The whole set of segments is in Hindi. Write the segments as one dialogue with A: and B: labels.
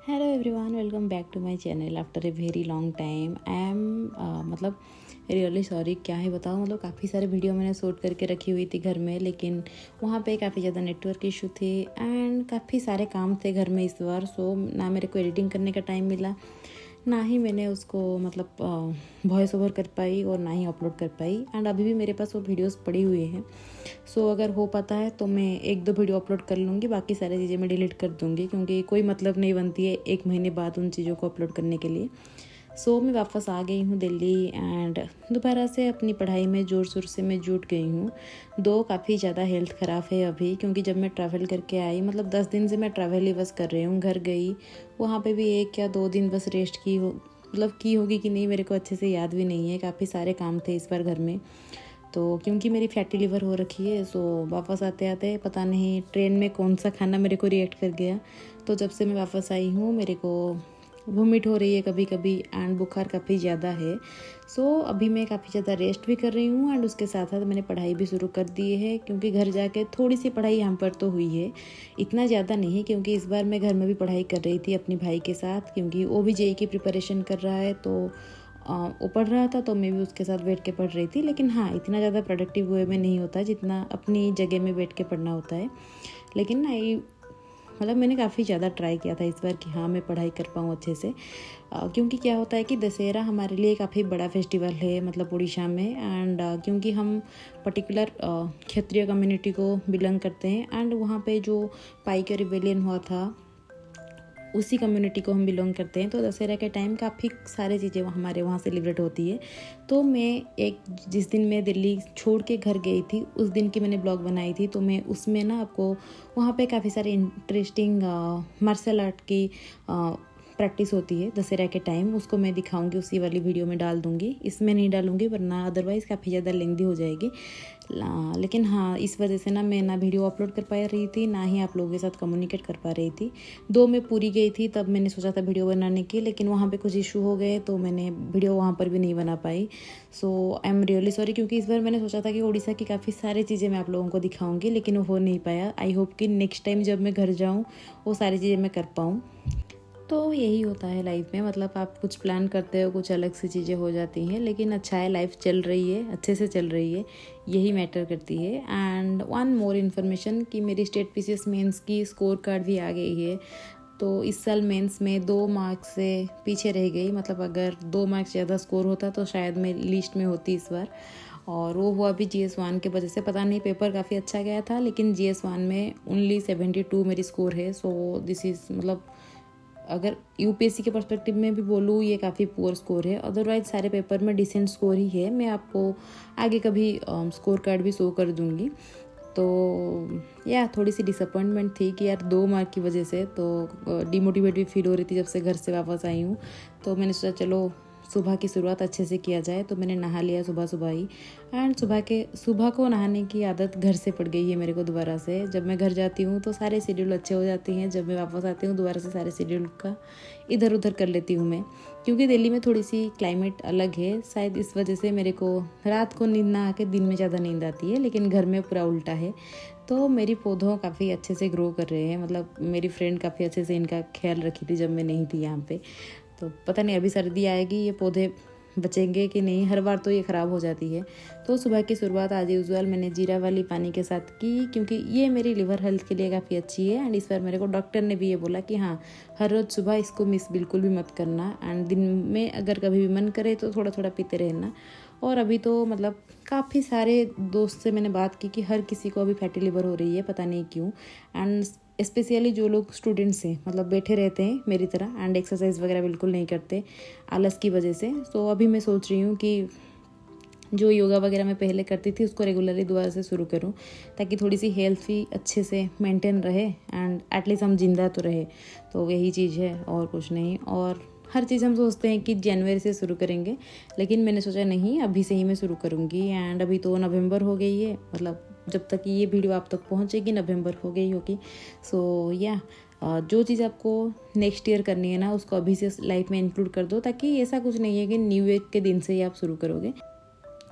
A: Hello everyone, welcome back to my channel after a very long time. I am मतलब रियली सॉरी। क्या ही बताऊँ, मतलब काफ़ी सारे वीडियो मैंने शूट करके रखी हुई थी घर में, लेकिन वहाँ पे काफ़ी ज़्यादा नेटवर्क इशू थे एंड काफ़ी सारे काम थे घर में इस बार। सो ना मेरे को एडिटिंग करने का टाइम मिला, ना ही मैंने उसको मतलब वॉइस ओवर कर पाई और ना ही अपलोड कर पाई। एंड अभी भी मेरे पास वो वीडियोस पड़ी हुई हैं। सो अगर हो पाता है तो मैं एक दो वीडियो अपलोड कर लूँगी, बाकी सारी चीज़ें मैं डिलीट कर दूँगी, क्योंकि कोई मतलब नहीं बनती है एक महीने बाद उन चीज़ों को अपलोड करने के लिए। सो मैं वापस आ गई हूँ दिल्ली एंड दोबारा से अपनी पढ़ाई में ज़ोर शोर से मैं जुट गई हूँ। दो काफ़ी ज़्यादा हेल्थ ख़राब है अभी, क्योंकि जब मैं ट्रैवल करके आई, मतलब 10 दिन से मैं ट्रैवल ही बस कर रही हूँ। घर गई, वहाँ पे भी 1 या 2 दिन बस रेस्ट की हो, मतलब की होगी कि नहीं मेरे को अच्छे से याद भी नहीं है। काफ़ी सारे काम थे इस बार घर में, तो क्योंकि मेरी फैटी लिवर हो रखी है। सो वापस आते आते पता नहीं ट्रेन में कौन सा खाना मेरे को रिएक्ट कर गया, तो जब से मैं वापस आई हूँ मेरे को वोमिट हो रही है कभी कभी एंड बुखार काफ़ी ज़्यादा है। सो अभी मैं काफ़ी ज़्यादा रेस्ट भी कर रही हूँ एंड उसके साथ साथ मैंने पढ़ाई भी शुरू कर दी है, क्योंकि घर जाके थोड़ी सी पढ़ाई यहाँ पर तो हुई है, इतना ज़्यादा नहीं, क्योंकि इस बार मैं घर में भी पढ़ाई कर रही थी अपने भाई के साथ, क्योंकि वो भी जेई की प्रिपरेशन कर रहा है। तो वो पढ़ रहा था तो मैं भी उसके साथ बैठ के पढ़ रही थी। लेकिन हाँ, इतना ज़्यादा प्रोडक्टिव वे में नहीं होता जितना अपनी जगह में बैठ के पढ़ना होता है। लेकिन ना ये मतलब मैंने काफ़ी ज़्यादा ट्राई किया था इस बार कि हाँ मैं पढ़ाई कर पाऊँ अच्छे से, क्योंकि क्या होता है कि दशहरा हमारे लिए काफ़ी बड़ा फेस्टिवल है, मतलब उड़ीसा में। एंड क्योंकि हम पर्टिकुलर क्षत्रिय कम्युनिटी को बिलोंग करते हैं एंड वहाँ पे जो पाइका रिबेलियन हुआ था उसी कम्युनिटी को हम बिलोंग करते हैं, तो दशहरा के टाइम काफ़ी सारी चीज़ें हमारे वहाँ सेलिब्रेट होती है। तो मैं जिस दिन मैं दिल्ली छोड़ के घर गई थी उस दिन की मैंने ब्लॉग बनाई थी, तो मैं उसमें ना आपको वहाँ पे काफ़ी सारे इंटरेस्टिंग मार्शल आर्ट की प्रैक्टिस होती है दशहरा के टाइम, उसको मैं दिखाऊंगी, उसी वाली वीडियो में डाल दूंगी। इसमें नहीं डालूंगी वरना अदरवाइज़ काफ़ी ज़्यादा लेंदी हो जाएगी। लेकिन हाँ, इस वजह से ना मैं ना वीडियो अपलोड कर पा रही थी, ना ही आप लोगों के साथ कम्युनिकेट कर पा रही थी। दो मैं पूरी गई थी तब मैंने सोचा था वीडियो बनाने की, लेकिन वहाँ पे कुछ इशू हो गए तो मैंने वीडियो वहाँ पर भी नहीं बना पाई। सो आई एम रियली सॉरी, क्योंकि इस बार मैंने सोचा था कि उड़ीसा की काफ़ी सारी चीज़ें मैं आप लोगों को दिखाऊंगी, लेकिन वो हो नहीं पाया। आई होप कि नेक्स्ट टाइम जब मैं घर जाऊँ वो सारी चीज़ें मैं कर पाऊँ। तो यही होता है लाइफ में, मतलब आप कुछ प्लान करते हो, कुछ अलग सी चीज़ें हो जाती हैं, लेकिन अच्छा है, लाइफ चल रही है, अच्छे से चल रही है, यही मैटर करती है। एंड वन मोर इन्फॉर्मेशन कि मेरी स्टेट पीसीएस मेंस की स्कोर कार्ड भी आ गई है। तो इस साल मेंस में 2 मार्क्स से पीछे रह गई, मतलब अगर 2 मार्क्स ज़्यादा स्कोर होता तो शायद मैं लिस्ट में होती इस बार। और वो हुआ भी GS1 के वजह से, पता नहीं, पेपर काफ़ी अच्छा गया था, लेकिन GS1 में ओनली 72 मेरी स्कोर है। सो दिस इज़ मतलब अगर यूपीएससी के पर्सपेक्टिव में भी बोलूँ ये काफ़ी पुअर स्कोर है। अदरवाइज सारे पेपर में डिसेंट स्कोर ही है। मैं आपको आगे कभी स्कोर कार्ड भी शो कर दूँगी। तो या थोड़ी सी डिसअपॉइंटमेंट थी कि यार 2 मार्क की वजह से तो डिमोटिवेट भी फील हो रही थी जब से घर से वापस आई हूँ। तो मैंने सोचा चलो सुबह की शुरुआत अच्छे से किया जाए, तो मैंने नहा लिया सुबह सुबह ही। एंड सुबह को नहाने की आदत घर से पड़ गई है मेरे को दोबारा से। जब मैं घर जाती हूँ तो सारे शेड्यूल अच्छे हो जाते हैं, जब मैं वापस आती हूँ दोबारा से सारे शेड्यूल का इधर उधर कर लेती हूँ मैं, क्योंकि दिल्ली में थोड़ी सी क्लाइमेट अलग है, शायद इस वजह से मेरे को रात को नींद ना आके दिन में ज़्यादा नींद आती है, लेकिन घर में पूरा उल्टा है। तो मेरी पौधों काफ़ी अच्छे से ग्रो कर रहे हैं, मतलब मेरी फ्रेंड काफ़ी अच्छे से इनका ख्याल रखी थी जब मैं नहीं थी यहाँ पे। तो पता नहीं अभी सर्दी आएगी ये पौधे बचेंगे कि नहीं, हर बार तो ये ख़राब हो जाती है। तो सुबह की शुरुआत आज यूजुअल मैंने जीरा वाली पानी के साथ की, क्योंकि ये मेरी लिवर हेल्थ के लिए काफ़ी अच्छी है। एंड इस बार मेरे को डॉक्टर ने भी ये बोला कि हाँ, हर रोज़ सुबह इसको मिस बिल्कुल भी मत करना, एंड दिन में अगर कभी भी मन करे तो थोड़ा थोड़ा पीते रहना। और अभी तो मतलब काफ़ी सारे दोस्त से मैंने बात की कि हर किसी को अभी फैटी लिवर हो रही है, पता नहीं क्यों। एंड स्पेशली जो लोग स्टूडेंट्स हैं, मतलब बैठे रहते हैं मेरी तरह एंड एक्सरसाइज वगैरह बिल्कुल नहीं करते आलस की वजह से। तो अभी मैं सोच रही हूँ कि जो योगा वगैरह मैं पहले करती थी उसको रेगुलरली दोबारा से शुरू करूँ, ताकि थोड़ी सी हेल्थ भी अच्छे से मेंटेन रहे एंड एटलीस्ट हम जिंदा तो रहे। तो यही चीज़ है और कुछ नहीं। और हर चीज़ हम सोचते हैं कि जनवरी से शुरू करेंगे, लेकिन मैंने सोचा नहीं, अभी से ही मैं शुरू करूँगी। एंड अभी तो नवंबर हो गई है, मतलब जब तक ये वीडियो आप तक पहुँचेगी नवंबर हो गई होगी। सो या जो चीज़ आपको नेक्स्ट ईयर करनी है ना, उसको अभी से लाइफ में इंक्लूड कर दो, ताकि ऐसा कुछ नहीं है कि न्यू ईयर के दिन से ही आप शुरू करोगे।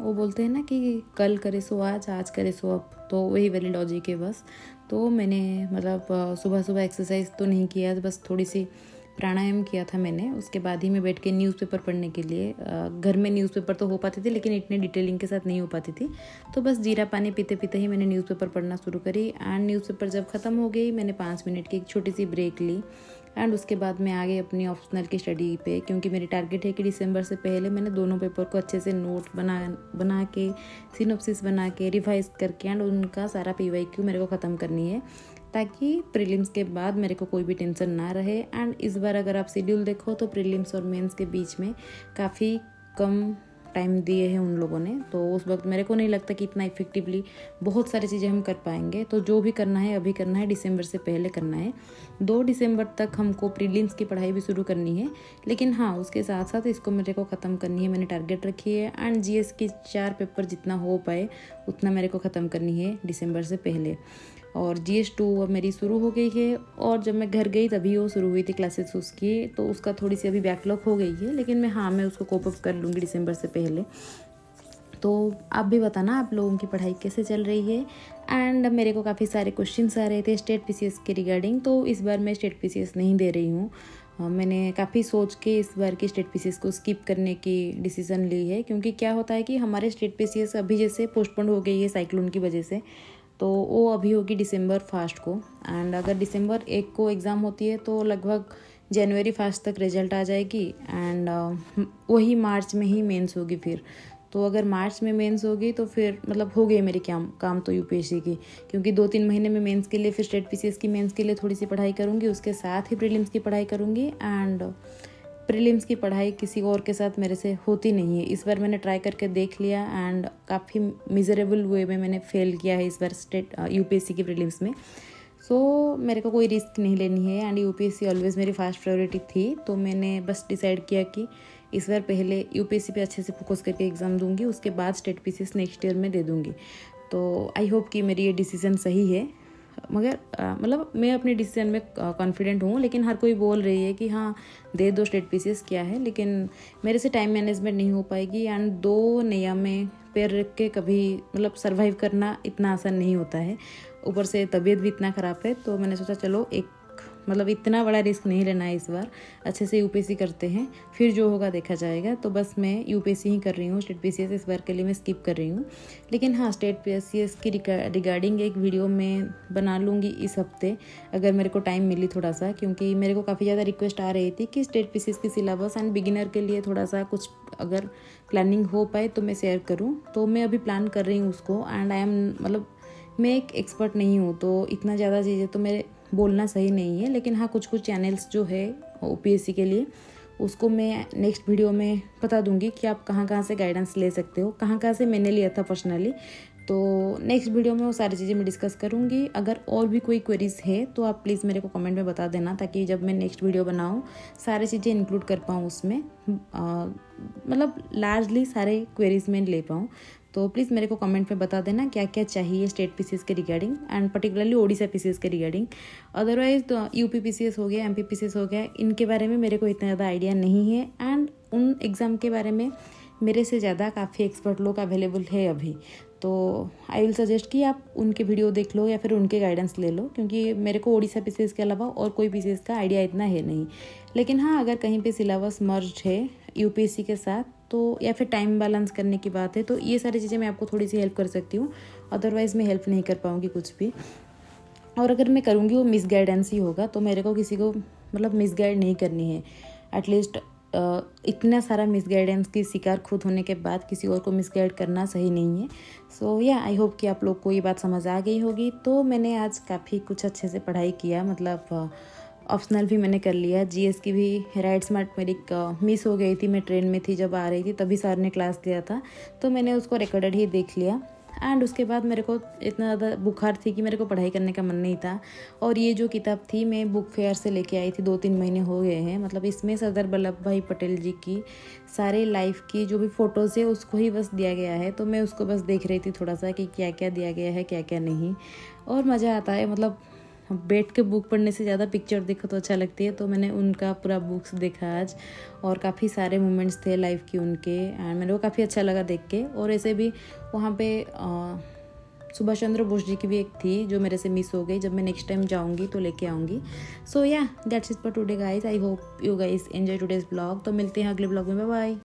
A: वो बोलते हैं ना कि कल करे सो आज, आज करे सो अब, तो वही वाली लॉजिक है बस। तो मैंने मतलब सुबह सुबह एक्सरसाइज तो नहीं किया, बस थोड़ी सी प्राणायाम किया था मैंने, उसके बाद ही मैं बैठ के न्यूज़पेपर पढ़ने के लिए, घर में न्यूज़पेपर तो हो पाती थी लेकिन इतने डिटेलिंग के साथ नहीं हो पाती थी, तो बस जीरा पानी पीते पीते ही मैंने न्यूज़पेपर पढ़ना शुरू करी। एंड न्यूज़पेपर जब ख़त्म हो गई मैंने 5 मिनट की एक छोटी सी ब्रेक ली एंड उसके बाद मैं आ गई अपनी ऑप्शनल की स्टडी पे, क्योंकि मेरी टारगेट है कि दिसंबर से पहले मैंने दोनों पेपर को अच्छे से नोट बना के, सिनॉप्सिस बना के, रिवाइज करके एंड उनका सारा PYQ मेरे को ख़त्म करनी है, ताकि प्रीलिम्स के बाद मेरे को कोई भी टेंशन ना रहे। एंड इस बार अगर आप शेड्यूल देखो तो प्रीलिम्स और मेंस के बीच में काफ़ी कम टाइम दिए हैं उन लोगों ने, तो उस वक्त मेरे को नहीं लगता कि इतना इफेक्टिवली बहुत सारी चीज़ें हम कर पाएंगे। तो जो भी करना है अभी करना है, दिसंबर से पहले करना है। 2 दिसंबर तक हमको प्रीलिम्स की पढ़ाई भी शुरू करनी है, लेकिन हाँ उसके साथ साथ इसको मेरे को ख़त्म करनी है, मैंने टारगेट रखी है। एंड GS की 4 पेपर जितना हो पाए उतना मेरे को ख़त्म करनी है दिसंबर से पहले। और GS2 अब मेरी शुरू हो गई है, और जब मैं घर गई तभी वो शुरू हुई थी क्लासेस उसकी, तो उसका थोड़ी सी अभी बैकलॉग हो गई है, लेकिन मैं उसको कोप अप कर लूँगी दिसंबर से पहले। तो आप भी बताना आप लोगों की पढ़ाई कैसे चल रही है। एंड मेरे को काफ़ी सारे क्वेश्चंस आ रहे थे स्टेट PCS के रिगार्डिंग, तो इस बार मैं स्टेट PCS नहीं दे रही हूँ। मैंने काफ़ी सोच के इस बार की स्टेट PCS को स्किप करने की डिसीज़न ली है, क्योंकि क्या होता है कि हमारे स्टेट PCS अभी जैसे पोस्टपोन हो गई है साइक्लोन की वजह से, तो वो अभी होगी दिसंबर 1 को। एंड अगर दिसंबर 1 को एग्ज़ाम होती है तो लगभग जनवरी 1 तक रिजल्ट आ जाएगी। एंड वही मार्च में ही मेंस होगी फिर। तो अगर मार्च में मेंस होगी तो फिर मतलब हो गई मेरी काम तो UPSC की, क्योंकि 2-3 महीने में मेंस के लिए, फिर स्टेट PCS की मेंस के लिए थोड़ी सी पढ़ाई करूँगी, उसके साथ ही प्रीलिम्स की पढ़ाई करूँगी। एंड प्रीलिम्स की पढ़ाई किसी और के साथ मेरे से होती नहीं है। इस बार मैंने ट्राई करके देख लिया एंड काफ़ी मिजरेबल वे में मैंने फेल किया है इस बार स्टेट UPSC की प्रीलिम्स में। सो मेरे को कोई रिस्क नहीं लेनी है एंड UPSC ऑलवेज़ मेरी फर्स्ट प्रायोरिटी थी, तो मैंने बस डिसाइड किया कि इस बार पहले UPSC पे अच्छे से फोकस करके एग्ज़ाम दूंगी, उसके बाद स्टेट PCS नेक्स्ट ईयर में दे दूंगी। तो आई होप कि मेरी ये डिसीज़न सही है, मगर मतलब मैं अपने डिसीजन में कॉन्फिडेंट हूँ, लेकिन हर कोई बोल रही है कि हाँ दे दो स्टेट PCS क्या है, लेकिन मेरे से टाइम मैनेजमेंट नहीं हो पाएगी। एंड 2 नया में पैर रख के कभी मतलब सर्वाइव करना इतना आसान नहीं होता है, ऊपर से तबीयत भी इतना ख़राब है, तो मैंने सोचा चलो मतलब इतना बड़ा रिस्क नहीं लेना है, इस बार अच्छे से UPSC करते हैं, फिर जो होगा देखा जाएगा। तो बस मैं UPSC ही कर रही हूँ, स्टेट PCS इस बार के लिए मैं स्किप कर रही हूँ। लेकिन हाँ स्टेट PCS की रिगार्डिंग एक वीडियो मैं बना लूँगी इस हफ्ते, अगर मेरे को टाइम मिली थोड़ा सा, क्योंकि मेरे को काफ़ी ज़्यादा रिक्वेस्ट आ रही थी कि स्टेट PCS की सिलेबस एंड बिगिनर के लिए थोड़ा सा कुछ अगर प्लानिंग हो पाए तो मैं शेयर करूँ। तो मैं अभी प्लान कर रही हूँ उसको। एंड आई एम मतलब मैं एक एक्सपर्ट नहीं हूँ, तो इतना ज़्यादा चीज़ें तो मेरे बोलना सही नहीं है, लेकिन हाँ कुछ चैनल्स जो है UPSC के लिए उसको मैं नेक्स्ट वीडियो में बता दूंगी कि आप कहाँ से गाइडेंस ले सकते हो, कहाँ से मैंने लिया था पर्सनली। तो नेक्स्ट वीडियो में वो सारी चीज़ें मैं डिस्कस करूँगी। अगर और भी कोई क्वेरीज है तो आप प्लीज़ मेरे को कमेंट में बता देना, ताकि जब मैं नेक्स्ट वीडियो बनाऊँ सारी चीज़ें इंक्लूड कर पाऊँ उसमें, मतलब लार्जली सारे क्वेरीज में ले पाऊँ। तो प्लीज़ मेरे को कमेंट में बता देना क्या क्या चाहिए स्टेट PCS के regarding and particularly Odisha PCS के रिगार्डिंग। अदरवाइज तो UP PCS हो गया, MP PCS हो गया, इनके बारे में मेरे को इतना ज़्यादा आइडिया नहीं है। एंड उन एग्ज़ाम के बारे में मेरे से ज़्यादा काफ़ी एक्सपर्ट लोग अवेलेबल है अभी, तो आई विल सजेस्ट कि आप उनके वीडियो देख लो या फिर उनके गाइडेंस ले लो, क्योंकि मेरे को ओडिशा PCS के अलावा और कोई PCS का आइडिया इतना है नहीं। लेकिन हाँ अगर कहीं पे सिलेबस मर्ज है UPSC के साथ, तो या फिर टाइम बैलेंस करने की बात है, तो ये सारी चीज़ें मैं आपको थोड़ी सी हेल्प कर सकती हूँ, अदरवाइज़ मैं हेल्प नहीं कर पाऊँगी कुछ भी। और अगर मैं करूँगी वो मिस गाइडेंस ही होगा, तो मेरे को किसी को मतलब मिस गाइड नहीं करनी है। एटलीस्ट इतना सारा मिस गाइडेंस की शिकार खुद होने के बाद किसी और को मिस गाइड करना सही नहीं है। सो या आई होप कि आप लोग को ये बात समझ आ गई होगी। तो मैंने आज काफ़ी कुछ अच्छे से पढ़ाई किया, मतलब ऑप्शनल भी मैंने कर लिया, GS की भी। राइट स्मार्ट मेरी मिस हो गई थी, मैं ट्रेन में थी जब आ रही थी, तभी सर ने क्लास लिया था, तो मैंने उसको रिकॉर्डेड ही देख लिया। एंड उसके बाद मेरे को इतना ज़्यादा बुखार थी कि मेरे को पढ़ाई करने का मन नहीं था। और ये जो किताब थी मैं बुक फेयर से लेके आई थी, 2-3 महीने हो गए हैं, मतलब इसमें सरदार वल्लभ भाई पटेल जी की सारे लाइफ की जो भी फ़ोटोज़ है उसको ही बस दिया गया है, तो मैं उसको बस देख रही थी थोड़ा सा कि क्या क्या दिया गया है क्या क्या नहीं। और मज़ा आता है, मतलब बैठ के बुक पढ़ने से ज़्यादा पिक्चर देखो तो अच्छा लगती है, तो मैंने उनका पूरा बुक्स देखा आज, और काफ़ी सारे मोमेंट्स थे लाइफ की उनके, एंड मेरे को काफ़ी अच्छा लगा देख के। और ऐसे भी वहाँ पे सुभाष चंद्र बोस जी की भी एक थी जो मेरे से मिस हो गई, जब मैं नेक्स्ट टाइम जाऊँगी तो लेके आऊँगी। सो या that's it for today guys. I hope you guys enjoy today's blog. तो मिलते हैं अगले ब्लॉग में, बाय बाय।